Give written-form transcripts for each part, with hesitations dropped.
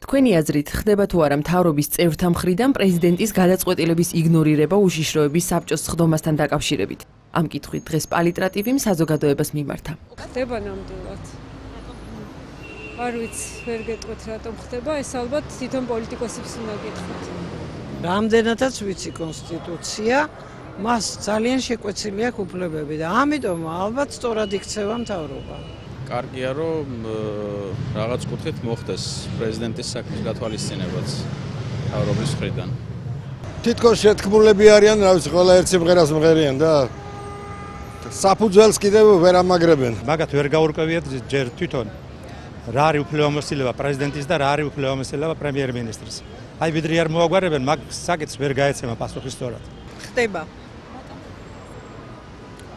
თქვენი აზრით, ხდება თუ არა მთავრობის წევრთა მხრიდან პრეზიდენტის გადაწყვეტილების იგნორირება უშიშროების საბჭოს სხდომასთან დაკავშირებით? ამ კითხვით დღეს პალიტრატივიმ საზოგადოებას მიმართა. ხდება ნამდვილად. არ ვიცი, ვერ გეტყვით რატომ ხდება, ეს ალბათ თვითონ პოლიტიკოსებს უნდა გეტყვით. რამდენადაც ვიცი კონსტიტუცია, მას ძალიან შეკვეცილი აქვს უფლებები და ამიტომ ალბათ სწორად იქცევა მთავრობა. კარგია, რომ რაღაც კუთხით მოხდეს პრეზიდენტის საქმის გათვალისწინებაც მთავრობის მხრიდან. თითქოს შეთქმულები არიან, რა ვიცი, ყველა ერთ სიმღერას მღერიან და საფუძველს კიდევ ვერ ამაგრებენ. მაგათ ვერ გაურკვევიათ ჯერ თვითონ რა არის უფლებამოსილება პრეზიდენტის და რა არის უფლებამოსილება პრემიერ-მინისტრის. აი ვიდრე არ მოაგვარებენ, მაგ საკითხს ვერ გაეცემა პასუხი სწორად. ხდება.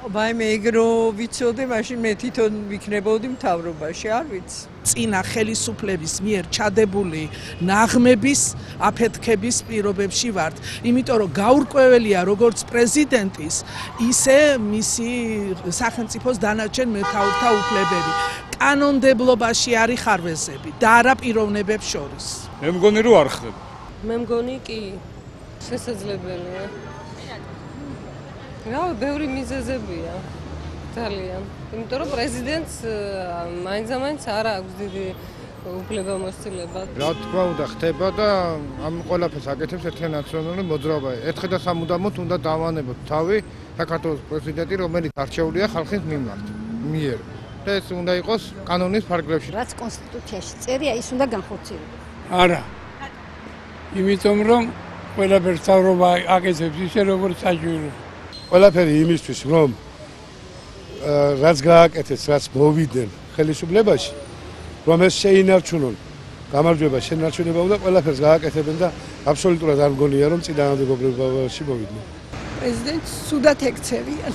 ვაიმე იგრო ვიცოდე, მაშინ მე თვითონ ვიქნებოდი მთავრობაში, არ ვიცი. წინა ხელისუფლების მიერ ჩადებული ნაღმების აფეთქების პირობებში ვართ. იმიტომ რომ გაურკვეველია როგორც პრეზიდენტის, ისე მისი სახელმწიფოს დანარჩენ მეთაურთა უფლებები. კანონმდებლობაში არის ხარვეზები და არა პიროვნებებს შორის. მე მგონი რომ არ ხდება. მე მგონი კი შესაძლებელია. რა, ბევრი მიზეზებია. ძალიან. იმიტომ რომ პრეზიდენტს მაინც არ აქვს დიდი უფლებამოსილება. რა თქმა უნდა ხდება და ამ ყველაფერს აკეთებს ერთიანი ნაციონალური მოძრაობა. ერთხელ და სამუდამოდ უნდა დავანებოთ თავი საქართველოს პრეზიდენტი, რომელიც არჩეულია ხალხის მიერ. და ეს უნდა იყოს კანონის ფარგლებში. რაც კონსტიტუციაში წერია, ის უნდა განხორციელდეს. არა. იმიტომ რომ ყველაფერს მთავრობა აკეთებს ისე როგორც საჭირო. ყველაფერი იმისთვის, რომ რაც გააკეთეს, რაც მოვიდნენ ხელისუფლებაში, რომ ეს შეინარჩუნონ. გამარჯვება შენარჩუნება უნდა ყველაფერს გააკეთებენ და აბსოლუტურად არ მგონია, რომ წინააღმდეგობრივობაში მოვიდნენ. პრეზიდენტს სუდად ეკცევიან.